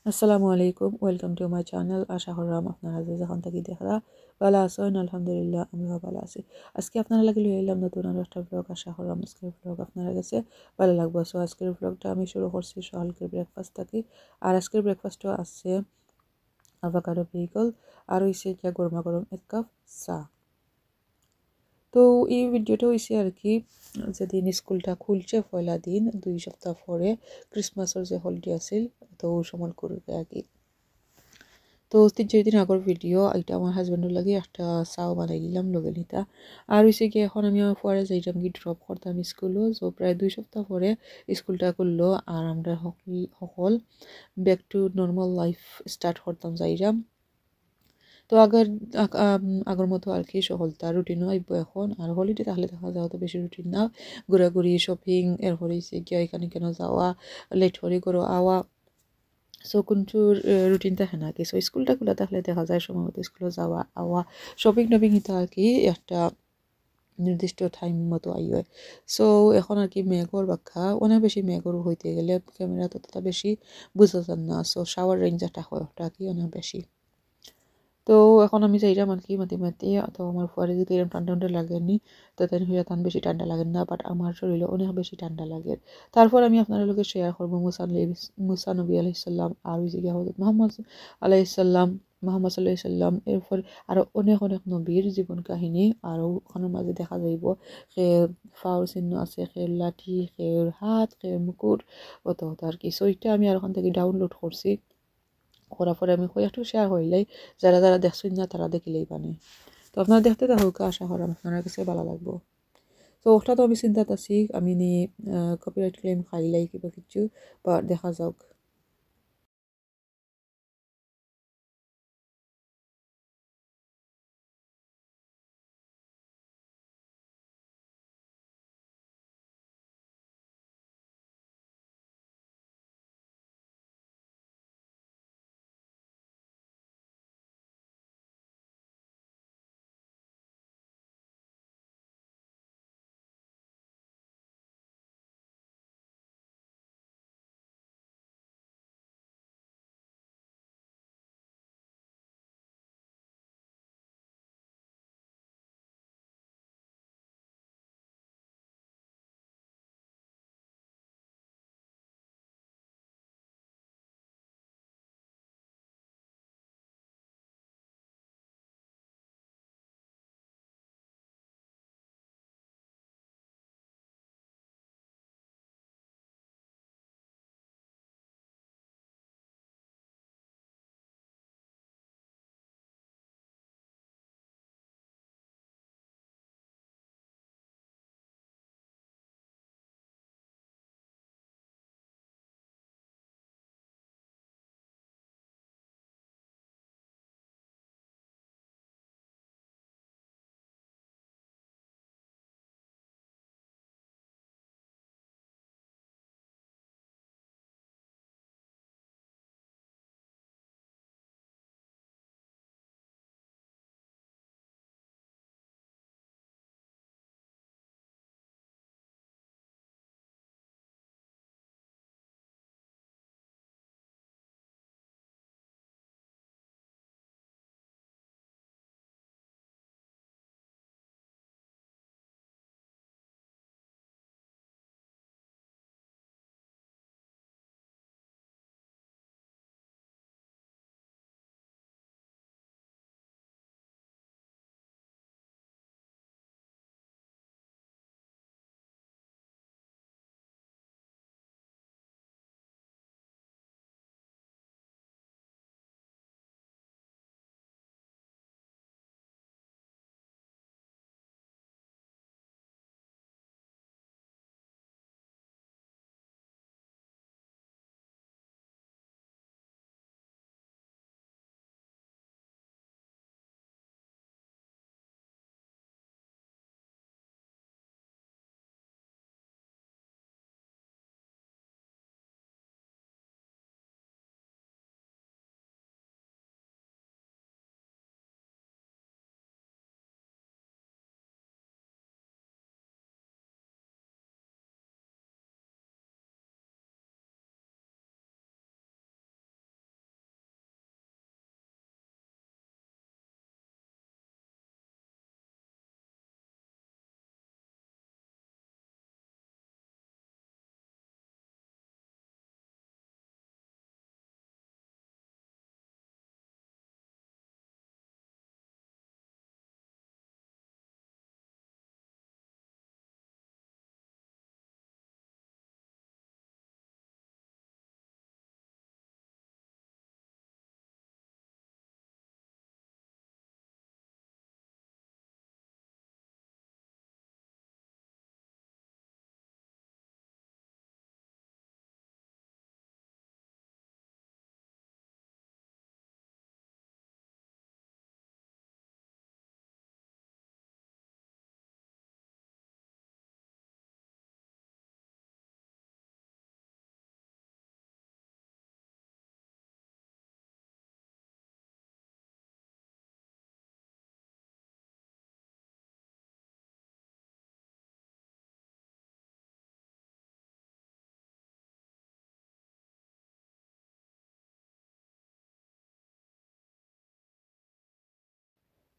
আসসালামু আলাইকুম, welcome to my channel. আশা করলাম আপনারা যে যখন থাকি দেখরা ভালো আছেন। আলহামদুলিল্লাহ আমিও ভালো আছি। আজকে আপনারা লাগি লই এলাম নতুন আর একটা ব্লগ। আশা করলাম আজকের ব্লগ আপনারা কাছে ভালো লাগবে। সো আজকের ব্লগটা আমি শুরু করছি সকালকের ব্রেকফাস্ট থাকি। আর আজকের ব্রেকফাস্টও আছে আভোকাডো পিকল আর হইছে গিয়া গরমা গরম এক কাপ চা। তো এই ভিডিওটা হয়েছে আর কি, যেদিন স্কুলটা খুলছে পয়লা দিন 2 সপ্তাহ পরে ক্রিসমাসের যে হলিডে আছিল তো ওই সময় করবে আর কি। তো 3-4 দিন আগর ভিডিও এটা আমার হাজব্যান্ডের লাগে একটা চাও বানাই দিলাম লগে নিতা। আর হয়েছে কি এখন আমি আমার পরে যাইতাম কি ড্রপ করতাম স্কুলও। তো প্রায় 2 সপ্তাহ পরে স্কুলটা করলো আর আমরা সকল back to normal life start করতাম যাইরাম। তো আগের মতো আর কি সকলটা রুটিনও আইব এখন। আর হলিডে তাহলে দেখা যাওয়া তো বেশি রুটিন না, ঘোরাঘুরি শপিং এরপরে হয়েছে গিয়া এখানে কেন যাওয়া লেট করে করো আওয়া। সো কিন্তু রুটিন থাকে না কি। সো স্কুলটা খোলা থাকলে দেখা যায় সময় মতো স্কুলে যাওয়া আওয়া শপিং টপিং এটা আর কি একটা নির্দিষ্ট টাইম মতো আই হয়। সো এখন আর কি মেঘর বাক্কা অনেক বেশি মেঘর হইতে গেলে ক্যামেরা ততটা বেশি বুঝা যান না। সো শাওয়ার রেঞ্জ যেটা হয় ওটা কি অনেক বেশি। তো এখন আমি যাইরাম আর কি মাতি মাতি। তো আমার ফুয়ারে যদি এরকম ঠান্ডা ঠান্ডা লাগেনি তো তাই হইয়া তান বেশি ঠান্ডা লাগে না, বাট আমার শরীরে অনেক বেশি ঠান্ডা লাগে। তারপর আমি আপনার লোকে শেয়ার করবো মুসা নবী আলাইসাল্লাম আর ওই জায়গা হজরত মোহাম্মদ আলাইসাল্লাম মোহাম্মদ সাল্লাহ সাল্লাম। এরপর আরো অনেক অনেক নবীর জীবন কাহিনী আরও ওখানের মাঝে দেখা যাইব। সে ফাউর চিহ্ন আছে, খের লাঠি, খের হাত, খের মুকুট, অত আর কি। সো এটা আমি আর ওখান থেকে ডাউনলোড করছি। করার পরে আমি একটু শেয়ার হইলাই, যারা যারা দেখছেন না তারা দেখিলেই বানে। তো আপনারা দেখতে থাকুক, আশা করাম আপনার কাছে ভালো লাগবো। তো ওটা তো আমি চিন্তাত আছি আমি নি কপিরাইট ক্লেম খাইলাই কিবা কিছু, বা দেখা যাওক।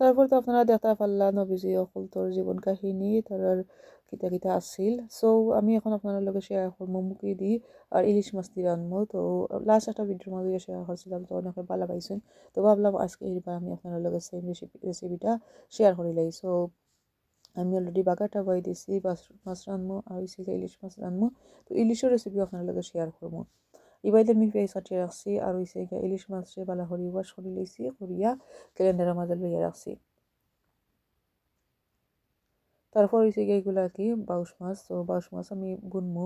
তারপর তো আপনারা দেখতে পারলা নবীজি অকল তোর জীবন কাহিনী তার কিতা কিতা আসছিল। সো আমি এখন আপনার লগে শেয়ার করবো মুখি দি আর ইলিশ মাছ দিয়ে রানবো। তো লাস্ট একটা ভিডিওর মধ্যে শেয়ার করছিলাম, তো অনেকে ভালো পাইছেন। তো ভাবলাম আজকে এইবার আমি আপনার লগে সেম রেসিপিটা শেয়ার করে লাই। সো আমি অলরেডি বাগারটা বই দিছি মাছ রানবো আর হচ্ছে ইলিশ মাছ রানবো। তো ইলিশের রেসিপি আপনার লগে শেয়ার করবো। এবারে আমি পেঁয়াজ কাটিয়ে রাখছি আর হচ্ছে ইলিশ মাছটা বালা করি ওয়াশ করে লইছি, করিয়া ক্যালেন্ডারের মাঝে লইয়া রাখছি। তারপর হচ্ছে এগুলা কি বাউশ মাছ, তো বাউশ মাছ আমি বুনমু।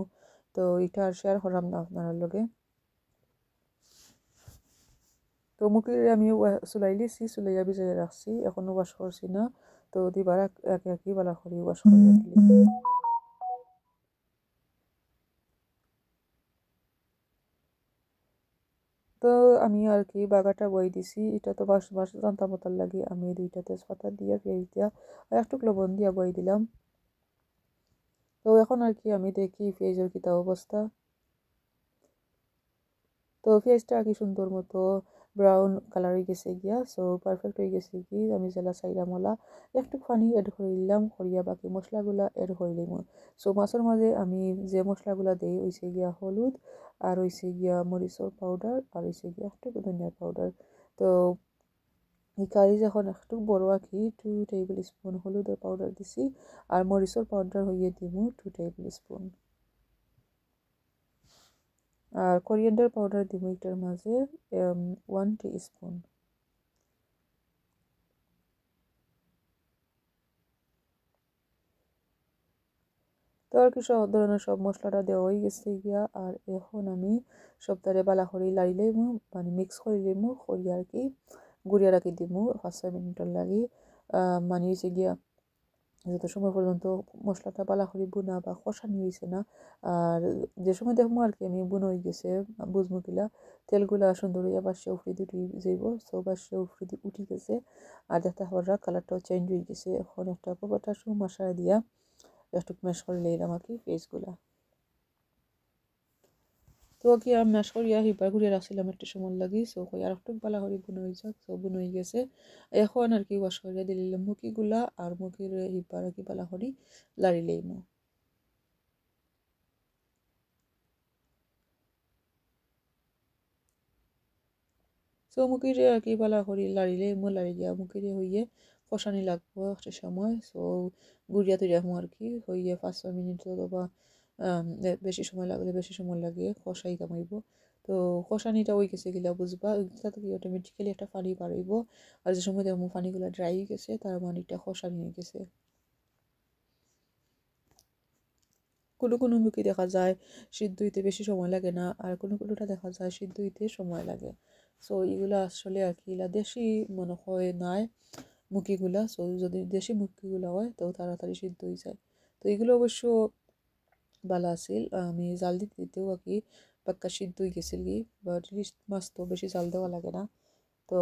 তো এটা আর শেয়ার করলাম না আপনার লগে। তো মুখে আমি চুলাই লিছি, চুলাইয়া ভিজাই রাখছি, এখনো ওয়াশ করছি না। তো দিবার একে একে বালা করি ওয়াশ করিয়া দিলি। তো আমি আর কি বাগারটা বই দিছি, এটা তো বাস বাস জানতা মতার লাগে আমি দুইটা তেজপাতা দিয়া পেঁয়াজ দিয়া আর একটু লবণ দিয়া বই দিলাম। তো এখন আর কি আমি দেখি পেঁয়াজের কিতা অবস্থা। তো পেঁয়াজটা কি সুন্দর মতো ব্রাউন কালার হয়ে গেছে গিয়া, সো পারফেক্ট হয়ে গেছে কি আমি জেলা সাইরা মলা একটু পানি এড করে দিলাম, করিয়া বাকি মশলাগুলা এড করে দিলাম। সো মাছের মাঝে আমি যে মশলাগুলা দিই হইছে গিয়া হলুদ আর হইছে গিয়া মরিচের পাউডার আর হইছে গিয়া একটু ধনিয়ার পাউডার। তো এই কারি যখন একটু বড় আঁকি 2 টেবিল স্পুন হলুদের পাউডার দিছি আর মরিচের পাউডার হইয়ে দিব 2 টেবিল স্পুন আর কোরিয়ান্ডার পাউডার দিব এটার মাঝে 1 টিস্পুন। তো আর কি সব ধরনের সব মশলাটা দেওয়া হয়ে গেছে গিয়া আর এখন আমি সবটারে বালা করে লাড়ি লইমু, মানে মিক্স করে লইমু, করি আর কি গুড়িয়া রাখি দিমু 5-6 মিনিটের লাগি। মানে হচ্ছে গিয়া যত সময় পর্যন্ত মশলাটা বালা করে বুনা বা কষানি হয়েছে না, আর যে সময় দেখবো আর কি আমি বুনো হয়ে গেছে বুঝবো কিলা তেলগুলা সুন্দর হইয়া বাসে উফরি উঠি যাইব। সো বাসে উফরি উঠি গেছে আর দেখতে হওয়ার কালারটাও চেঞ্জ হয়ে গেছে। এখন একটা পটাশু মশলা দিয়া একটু ম্যাশ করে নিলাম আর কি পেঁয়াজগুলা। তো কি আমি ম্যাশ করিয়া হিবার ঘুরিয়ে রাখছিলাম একটু সময় লাগি। সো কই আর একটু বালা করে বুনো হয়ে যাক, সো বুনো হয়ে গেছে। এখন আর কি ওয়াশ করিয়া দিলাম মুখিগুলা আর মুখির হিবার আর কি বালা করি লাড়ি লইমু। সো মুখিরে আর কি বালা করি লাড়ি লইমু, লাড়ি দিয়া মুখিরে হইয়ে কষানি লাগবো একটা সময়। সো গুড়িয়া তুই রাখবো আর কি হইয়ে 5-6 মিনিট অথবা বেশি সময় লাগলে বেশি সময় লাগে কষাই কামাইব। তো কষানিটা ওই গেছে গিলা বুঝবা তাতে কি অটোমেটিক্যালি একটা পানি বাড়াইব। আর যে সময় দেখবো পানিগুলো ড্রাই হয়ে গেছে তার মানে এটা কষানি হয়ে গেছে। কোনো কোনো মুখে দেখা যায় সিদ্ধ হইতে বেশি সময় লাগে না আর কোনো কোনোটা দেখা যায় সিদ্ধ হইতে সময় লাগে। সো এগুলো আসলে আর কি এগুলা দেশি মনে হয় নাই মুরগিগুলা। সো যদি দেশি মুরগিগুলা হয় তো তাড়াতাড়ি সিদ্ধ হয়ে যায়। তো এগুলো অবশ্য ভালো আছিল, আমি জাল দিতে দিতেও আর কি পাক্কা সিদ্ধ হয়ে গেছিল কি। বাট ইলিশ মাছ তো বেশি জাল দেওয়া লাগে না। তো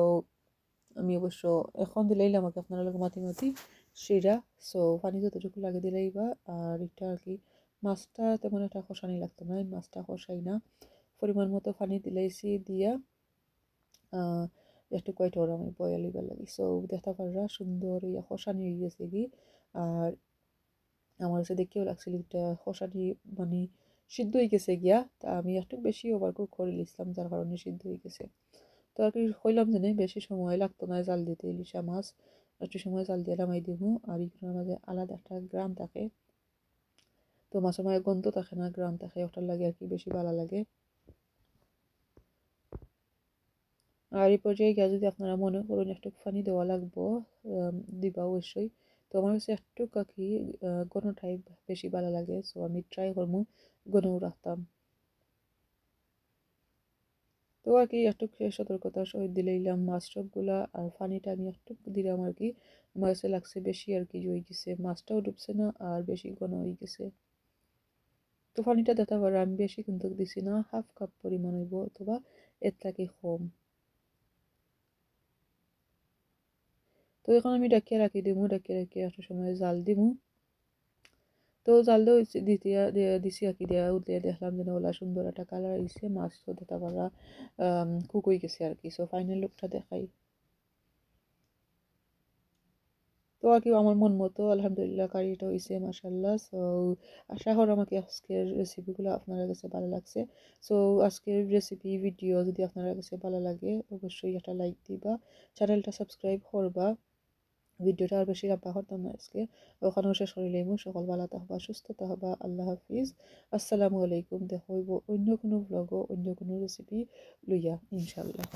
আমি অবশ্য এখন দিলেই আমাকে আপনারা লোক মাতি মাতি শিরা। সো পানি যতটুকু লাগে দিলেই বা আর এটা আর কি মাছটা তেমন একটা কষানি লাগতো না, মাছটা কষাই না পরিমাণ মতো পানি দিলাইছি দিয়া একটু কয়টা ওরা আমি বয়াল হইবার লাগি। সো দেখতে পাররা সুন্দর ইয়া কষানি হয়ে গেছে কি। আর আমার কাছে দেখেও লাগছিল এটা কষানি মানে সিদ্ধ হয়ে গেছে গিয়া। তা আমি একটু বেশি ওভার কুক করে নিয়েছিলাম যার কারণে সিদ্ধ হয়ে গেছে। তো আর কি কইলাম যে বেশি সময় লাগতো না জাল দিতে ইলিশা মাছ, একটু সময় জাল দিয়ে নামাই দিব। আর এগুলোর মাঝে আলাদা একটা গ্রাম থাকে, তো মাছের মাঝে গন্ধ থাকে না গ্রাম থাকে, ওটার লাগে আর কি বেশি ভালো লাগে। আর এই পর্যায়ে গিয়ে যদি আপনারা মনে করুন একটু পানি দেওয়া লাগবো দিবা অবশ্যই। তো আমার কাছে একটু কাকি ঘন টাইপ বেশি ভালো লাগে, সো আমি ট্রাই করবো ঘনও রাখতাম। তো আর কি একটু সতর্কতার সহিত দিলাম মাছ সবগুলা আর পানিটা আমি একটু দিলাম আর কি। আমার কাছে লাগছে বেশি আর কি হয়ে গেছে, মাছটাও ডুবছে না আর বেশি ঘন হয়ে গেছে। তো পানিটা দিতে পারো আমি বেশি কিন্তু দিছি না, 1/2 কাপ পরিমাণ হইব অথবা এর থেকে কম। তো এখন আমি ডাকিয়ে রাখি দিমু, ডাকিয়ে রাখিয়ে একটা সময় জাল দিমু। তো জাল দিতে দিছি আর কি দেওয়া উঠলে দেখলাম যেন ওলা সুন্দর একটা কালার হয়েছে, মাছ তো দিতে পারা কুক হয়ে গেছে আর কি। সো ফাইনাল লুকটা দেখাই। তো আর কি আমার মন মতো আলহামদুলিল্লাহ কারিটা হয়েছে মাশাল্লাহ। সো আশা করি আমাকে আজকের রেসিপিগুলো আপনার কাছে ভালো লাগছে। সো আজকের রেসিপি ভিডিও যদি আপনার কাছে ভালো লাগে অবশ্যই একটা লাইক দিবা, চ্যানেলটা সাবস্ক্রাইব করবা। ভিডিওটা আর বেশি লম্বা করতাম না আজকে, ওখানেও শেষ করে লইমু। সকল ভালো থাকবা, সুস্থ থাকবা, আল্লাহ হাফিজ, আসসালামু আলাইকুম। দেখা হইব অন্য কোনো ব্লগও অন্য কোনো রেসিপি লইয়া ইনশাল্লাহ।